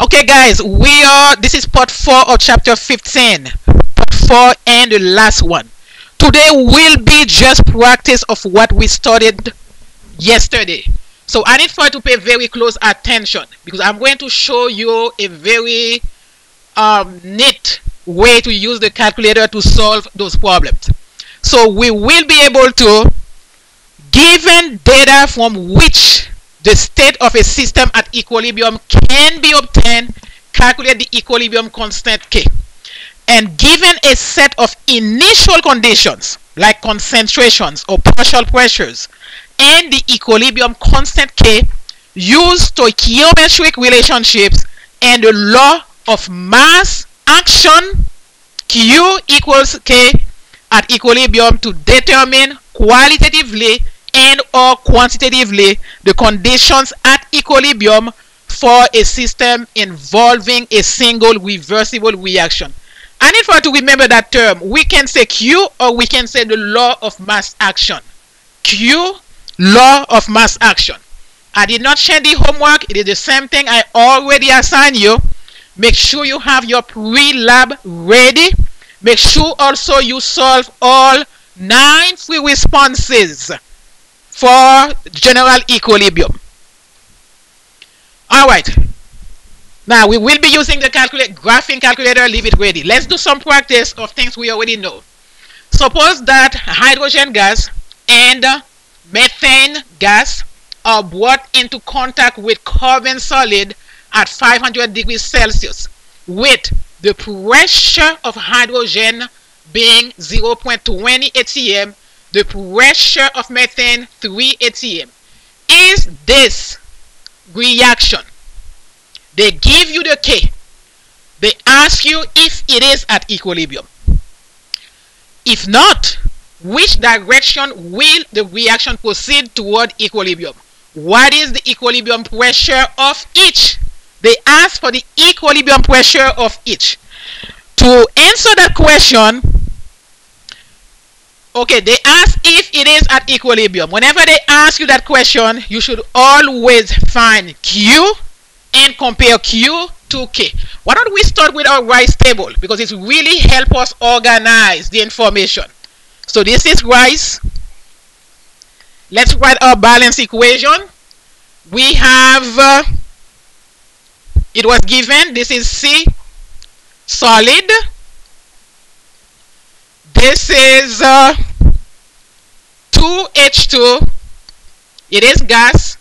Okay guys, this is part 4 of chapter 15. Part 4 and the last one. Today will be just practice of what we studied yesterday. So I need for you to pay very close attention because I'm going to show you a very neat way to use the calculator to solve those problems. So we will be able to, given data from which the state of a system at equilibrium can be obtained, calculate the equilibrium constant K. And given a set of initial conditions like concentrations or partial pressures and the equilibrium constant K, use stoichiometric relationships and the law of mass action Q equals K at equilibrium to determine qualitatively and or quantitatively the conditions at equilibrium for a system involving a single reversible reaction. I need for you to remember that term. We can say Q or we can say the law of mass action. Q, law of mass action. I did not share the homework. It is the same thing I already assigned you. Make sure you have your pre-lab ready. Make sure also you solve all 9 free responses for general equilibrium. Alright, now we will be using the graphing calculator. Leave it ready. Let's do some practice of things we already know. Suppose that hydrogen gas and methane gas are brought into contact with carbon solid at 500 degrees Celsius with the pressure of hydrogen being 0.20 atm, the pressure of methane 3 atm. Is this reaction? They give you the K. They ask you if it is at equilibrium. If not, which direction will the reaction proceed toward equilibrium? What is the equilibrium pressure of each? They ask for the equilibrium pressure of each. To answer that question, okay, they ask if it is at equilibrium. Whenever they ask you that question, you should always find Q and compare Q to K. Why don't we start with our rice table? Because it really helps us organize the information. So this is rice. Let's write our balance equation. We have, it was given, this is C, solid. This is 2H2. It is gas.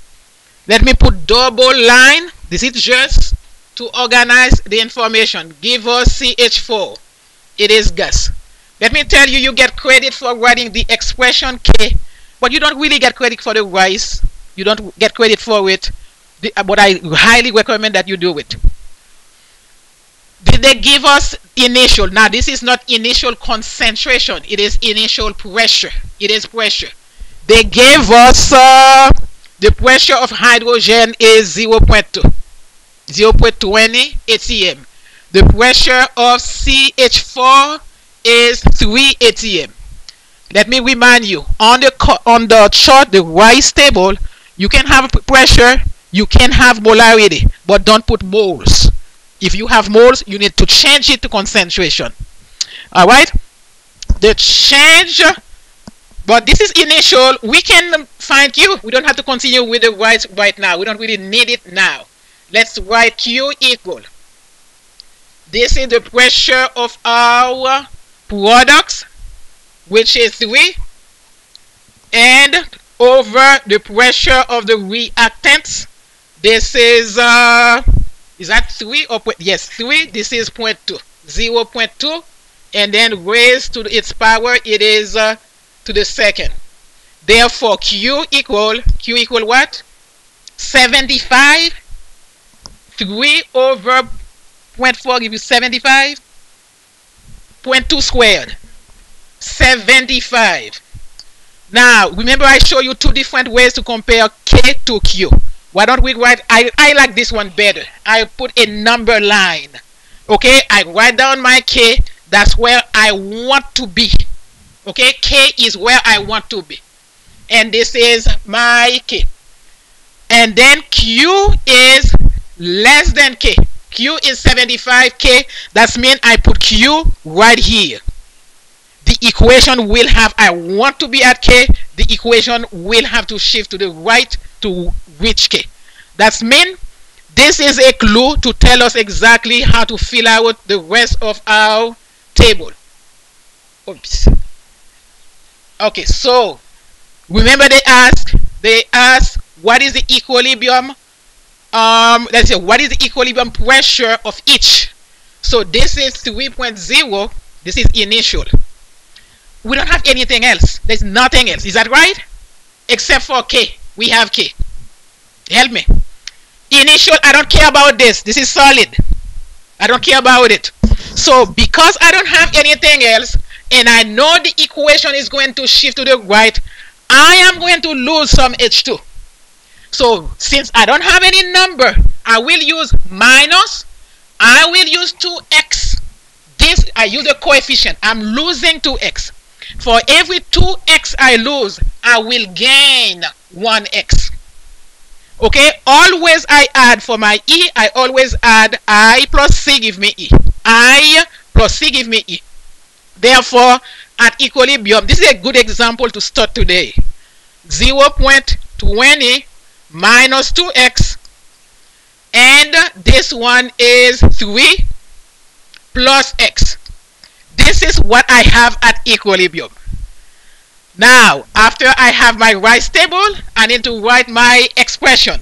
Let me put double line. This is just to organize the information. Give us CH4. It is gas. Let me tell you, you get credit for writing the expression K, but you don't really get credit for the rice. You don't get credit for it. But I highly recommend that you do it. Did they give us initial? Now this is not initial concentration. It is initial pressure. It is pressure. They gave us the pressure of hydrogen is 0.20 atm. The pressure of CH4 is 3 atm. Let me remind you, on the chart, the rice table, you can have pressure, you can have molarity, but don't put moles. If you have moles, you need to change it to concentration. Alright? The change, but this is initial. We can find Q. We don't have to continue with the rice right now. We don't really need it now. Let's write Q equal. This is the pressure of our products, which is 3, and over the pressure of the reactants. This is that 3 or yes, 3? This is 0.2, 0.2, and then raised to its power, it is to the second. Therefore, Q equal what? 75. 3 over 0.4 give you 75. 0.2 squared. 75. Now, remember I show you two different ways to compare K to Q. Why don't we write, I like this one better. I put a number line. Okay, I write down my K. That's where I want to be. Okay, K is where I want to be. And this is my K. And then Q is less than K. Q is 75K. That means I put Q right here. The equation will have, I want to be at K. The equation will have to shift to the right to reach K. That means this is a clue to tell us exactly how to fill out the rest of our table. Oops. Okay, so remember they ask what is the equilibrium let's say what is the equilibrium pressure of each. So this is 3.0. This is initial. We don't have anything else. There's nothing else. Is that right? Except for K. We have K. Help me. Initial, I don't care about this. This is solid. I don't care about it. So because I don't have anything else and I know the equation is going to shift to the right, I am going to lose some H2. So since I don't have any number, I will use minus. I will use 2x. This, I use a coefficient. I'm losing 2x. For every 2x I lose, I will gain 1x. Okay, always I add for my E, I always add I plus C give me E. I plus C give me E. Therefore, at equilibrium, this is a good example to start today. 0.20 minus 2x, and this one is 3 plus x. This is what I have at equilibrium. Now, after I have my right table, I need to write my expression.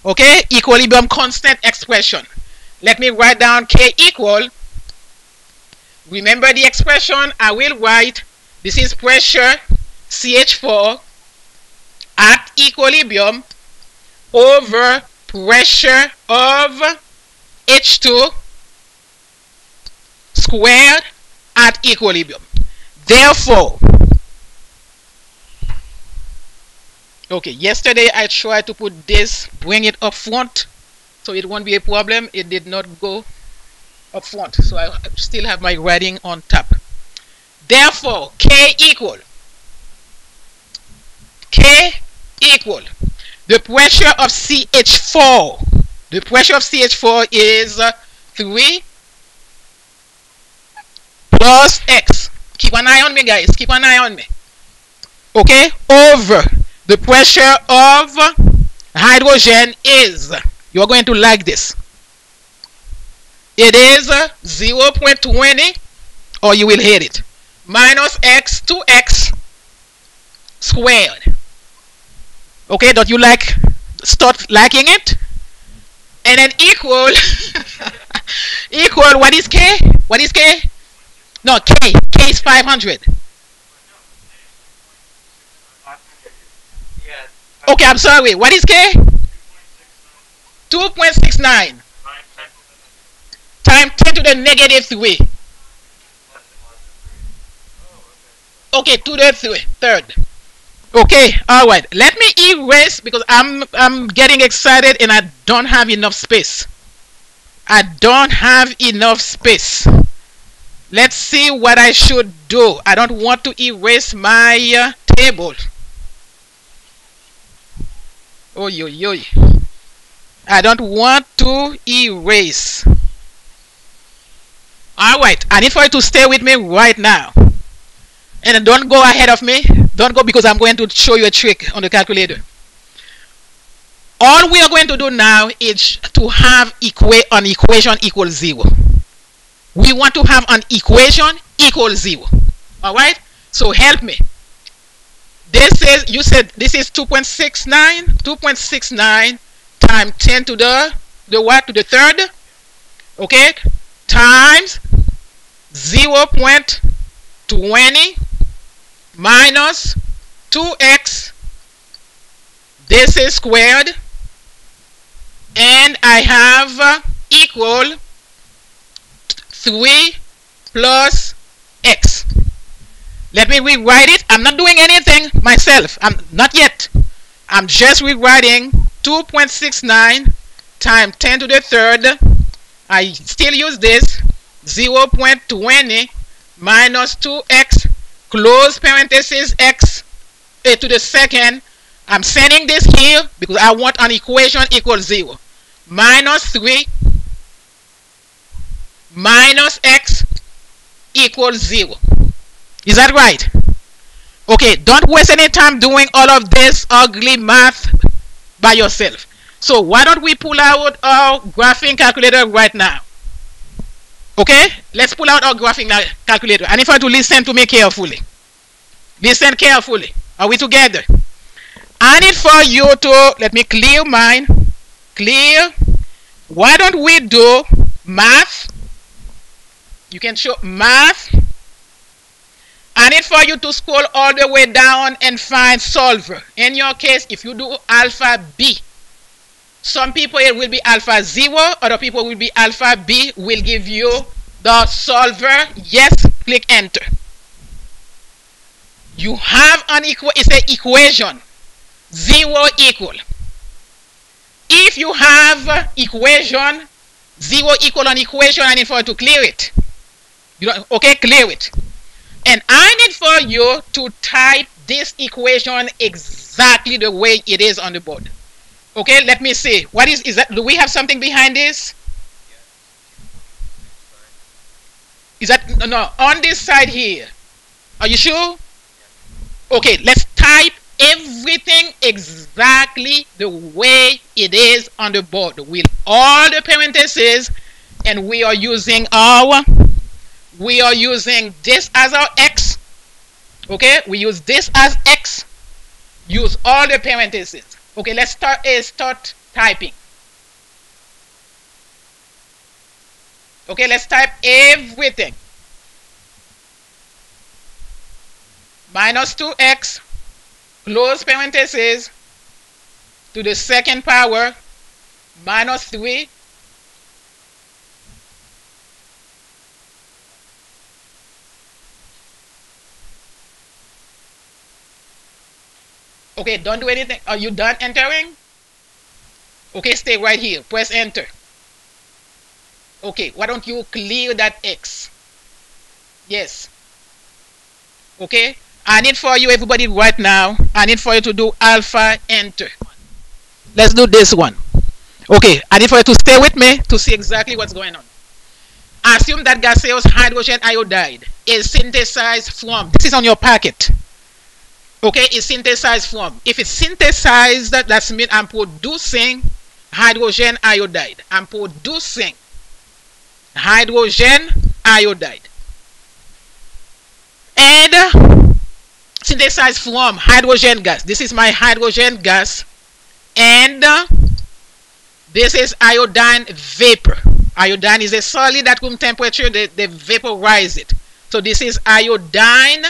Okay, equilibrium constant expression. Let me write down K equal. Remember the expression, I will write, this is pressure CH4 at equilibrium over pressure of H2 squared at equilibrium. Therefore, okay, yesterday I tried to put this, bring it up front, so it won't be a problem. It did not go up front, so I still have my writing on top. Therefore, K equal the pressure of CH4. The pressure of CH4 is 3 plus x. Keep an eye on me, guys. Keep an eye on me. Okay, over the pressure of hydrogen is, you are going to like this. It is 0.20, or you will hate it, minus x, 2x squared. Okay, don't you start liking it? And then equal, equal, what is K? What is K? No, K is 500. Okay, I'm sorry. What is K? 2.69 times 10 to the negative 3. Okay, to the third. Okay, all right. Let me erase because I'm getting excited and I don't have enough space. I don't have enough space. Let's see what I should do. I don't want to erase my table. Oh, yo, yo. I don't want to erase. All right. I need for you to stay with me right now. And don't go ahead of me. Don't go, because I'm going to show you a trick on the calculator. All we are going to do now is to have an equation equals 0. We want to have an equation equals 0. All right? So help me. This is, you said this is 2.69. 2.69 times 10 to the what? To the third. Okay? Times 0.20 minus 2x, this is squared, and I have equal 3 plus x. Let me rewrite it. I'm not doing anything myself. I'm not yet. I'm just rewriting 2.69 times 10 to the third. I still use this 0.20 minus 2x close parenthesis x to the second. I'm sending this here because I want an equation equals 0. Minus 3 minus x equals 0. Is that right? Okay, don't waste any time doing all of this ugly math by yourself. So why don't we pull out our graphing calculator right now? Okay, let's pull out our graphing calculator. And if I want to listen to me carefully. Listen carefully. Are we together? I need for you to, let me clear mine. Clear. Why don't we do math? You can show math. I need for you to scroll all the way down and find solver. In your case, if you do alpha B, some people it will be alpha 0, other people will be alpha B, will give you the solver. Yes, click enter. You have an it's an equation. 0 equal. If you have equation, 0 equal an equation, I need for you to clear it. You don't, okay, clear it. And I need for you to type this equation exactly the way it is on the board. Okay, let me see. What is that? Do we have something behind this? Is that no on this side here? Are you sure? Okay, let's type everything exactly the way it is on the board with all the parentheses, and we are using this as our x. Okay, we use this as x. Use all the parentheses. Okay, let's start typing. Okay, let's type everything. Minus 2x, close parentheses, to the second power, minus 3, okay, don't do anything. Are you done entering? Okay, stay right here. Press enter. Okay, why don't you clear that x? Yes. Okay, I need for you, everybody, right now, I need for you to do alpha enter. Let's do this one. Okay, I need for you to stay with me to see exactly what's going on. Assume that gaseous hydrogen iodide is synthesized from, this is on your packet. Okay, it's synthesized from. If it's synthesized, that means I'm producing hydrogen iodide. I'm producing hydrogen iodide. And synthesized from hydrogen gas. This is my hydrogen gas. And this is iodine vapor. Iodine is a solid at room temperature. They vaporize it. So this is iodine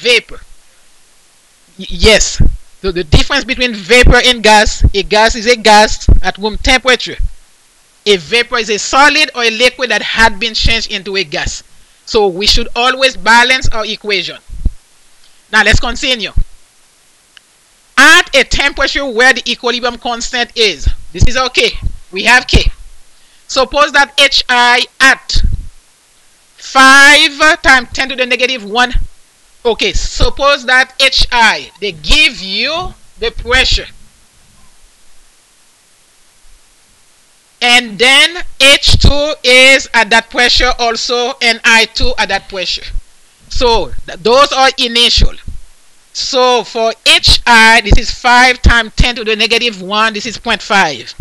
vapor. Yes. So the difference between vapor and gas, a gas is a gas at room temperature. A vapor is a solid or a liquid that had been changed into a gas. So we should always balance our equation. Now let's continue. At a temperature where the equilibrium constant is, this is okay. We have K. Suppose that HI at 5 times 10 to the negative 1. Okay, suppose that HI, they give you the pressure. And then H2 is at that pressure also, and I2 at that pressure. So those are initial. So for HI, this is 5 times 10 to the negative 1. This is 0.5.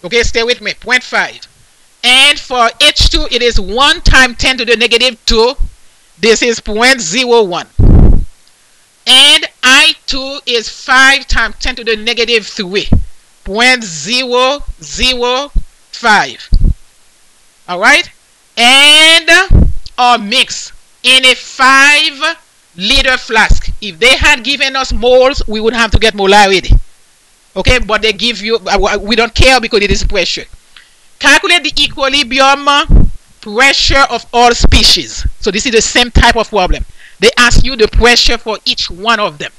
Okay, stay with me, 0.5. And for H2, it is 1 times 10 to the negative 2. This is 0.01. And I2 is 5 times 10 to the negative 3. 0.005. Alright? And our mix in a 5 liter flask. If they had given us moles, we would have to get molarity. Okay, but they give you, we don't care because it is pressure. Calculate the equilibrium pressure of all species. So this is the same type of problem. They ask you the pressure for each one of them.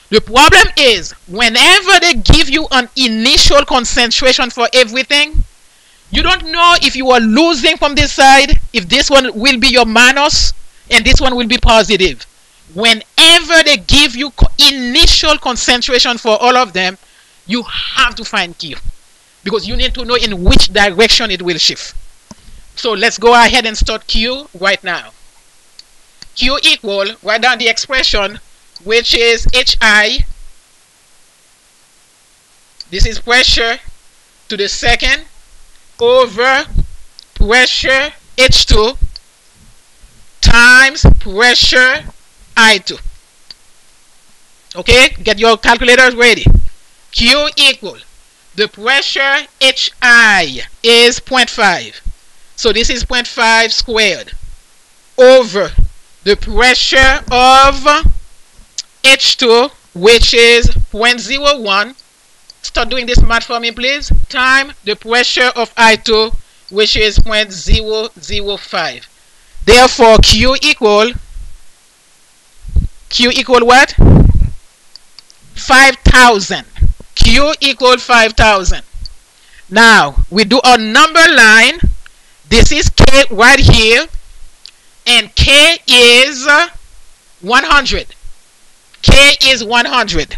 The problem is, whenever they give you an initial concentration for everything, you don't know if you are losing from this side, if this one will be your minus, and this one will be positive. Whenever they give you initial concentration for all of them, you have to find Q, because you need to know in which direction it will shift. So let's go ahead and start Q right now. Q equal, write down the expression, which is HI. This is pressure to the second over pressure H2 times pressure I2. Okay, get your calculators ready. Q equal, the pressure HI is 0.5. So this is 0.5 squared over the pressure of H2, which is 0.01. Start doing this math for me, please. Time the pressure of I2, which is 0.005. Therefore, Q equal what? 5,000. Q equal 5,000. Now, we do a number line. This is K right here. And K is 100. K is 100.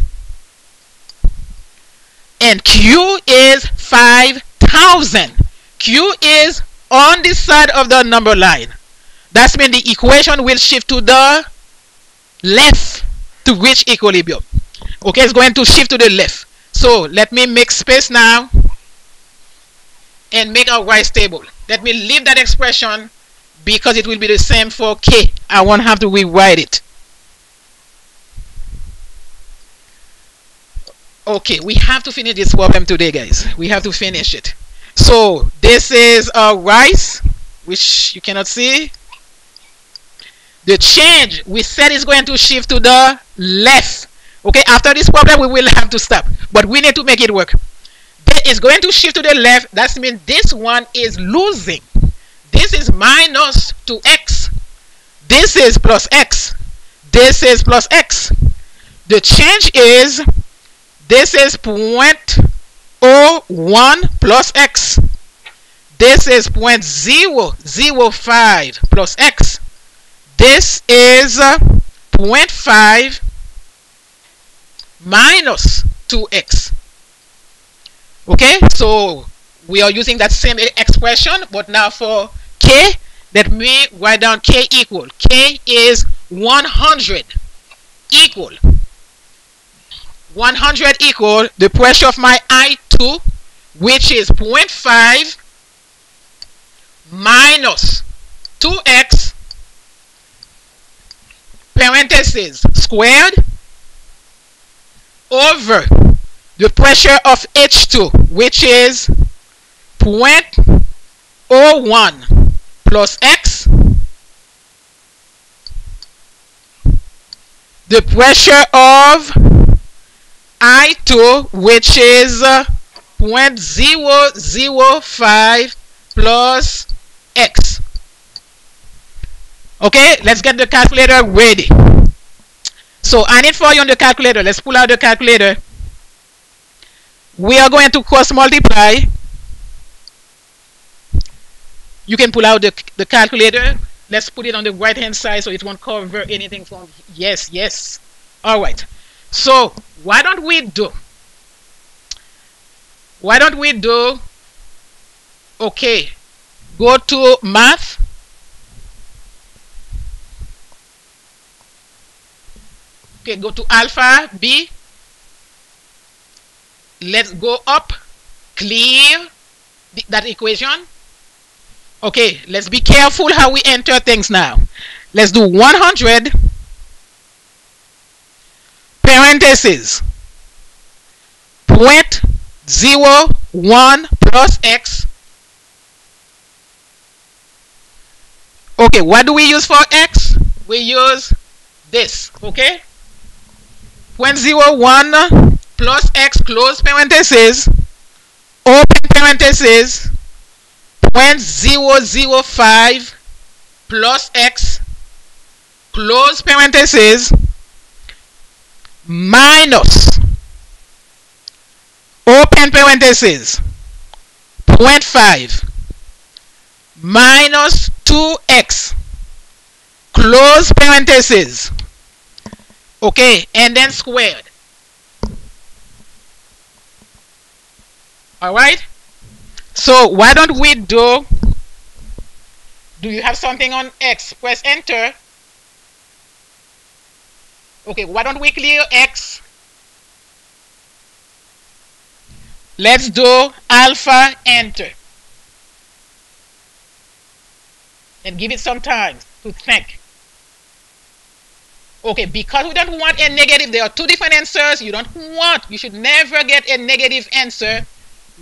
And Q is 5,000. Q is on this side of the number line. That means the equation will shift to the left to reach equilibrium. Okay, it's going to shift to the left. So let me make space now and make a rise table. Let me leave that expression because it will be the same for K. I won't have to rewrite it. Okay, we have to finish this problem today, guys. We have to finish it. So this is a rise, which you cannot see. The change we said is going to shift to the left. Okay, after this problem we will have to stop, but we need to make it work. It's going to shift to the left. That means this one is losing. This is minus 2x. This is plus x. This is plus x. The change is, this is 0.01 plus x. This is 0.005 plus x. This is 0.5 minus 2x. Okay, so we are using that same expression, but now for K, let me write down K equal. K is 100 equal. 100 equal the pressure of my I2, which is 0.5 minus 2x parentheses squared over the pressure of H2, which is 0.01 plus x, the pressure of I2, which is 0.005 plus x. Okay, let's get the calculator ready. So I need for you on the calculator. Let's pull out the calculator. We are going to cross multiply. You can pull out the calculator. Let's put it on the right hand side so it won't cover anything from. Yes. All right. So why don't we do? Okay, go to math. Okay, go to alpha B. Let's go up, clear that equation. Okay, let's be careful how we enter things now. Let's do 100 parentheses 0.01 plus x. Okay, what do we use for x? We use this, okay? 0.01 plus x close parenthesis, open parenthesis, 0.005 plus x close parenthesis minus open parenthesis 0.5 minus 2x close parenthesis, okay, and then squared. All right, so why don't we do you have something on x? Press enter. Okay, why don't we clear x? Let's do alpha, enter, and give it some time to think. Okay, because we don't want a negative, there are two different answers. You should never get a negative answer.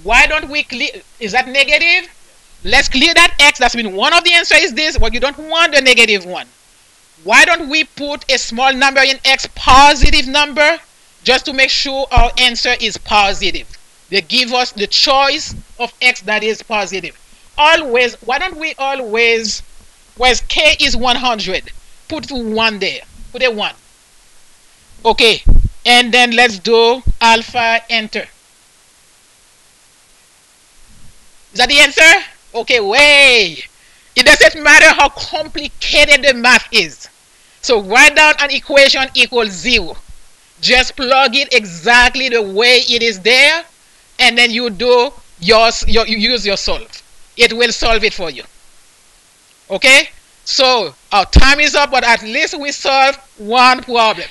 Why don't we clear? Is that negative? Let's clear that x. That's mean one of the answer is this, but you don't want the negative one. Why don't we put a small number in x, positive number, just to make sure our answer is positive? They give us the choice of x that is positive. Always, why don't we always, whereas k is 100, put 1 there. Put a 1. Okay, and then let's do alpha, enter. Is that the answer? Okay, wait. It doesn't matter how complicated the math is. So write down an equation equals 0. Just plug it exactly the way it is there, and then you do you use your solve. It will solve it for you. Okay? So our time is up, but at least we solved one problem.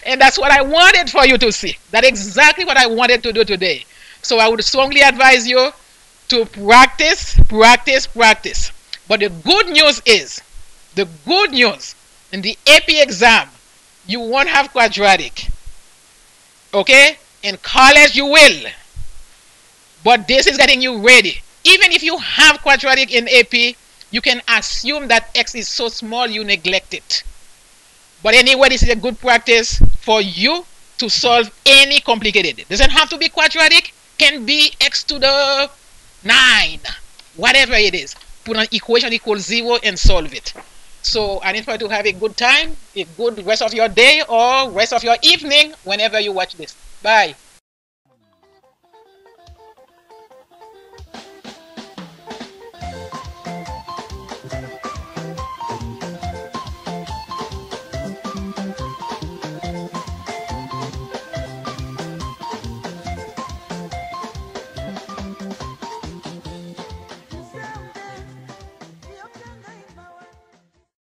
And that's what I wanted for you to see. That's exactly what I wanted to do today. So I would strongly advise you to practice, practice, practice. But the good news is, in the AP exam, you won't have quadratic. Okay? In college you will. But this is getting you ready. Even if you have quadratic in AP, you can assume that x is so small you neglect it. But anyway, this is a good practice for you to solve any complicated. It doesn't have to be quadratic. Can be x to the 9. Whatever it is. Put an equation equals 0 and solve it. So I need for you to have a good time, a good rest of your day or rest of your evening whenever you watch this. Bye.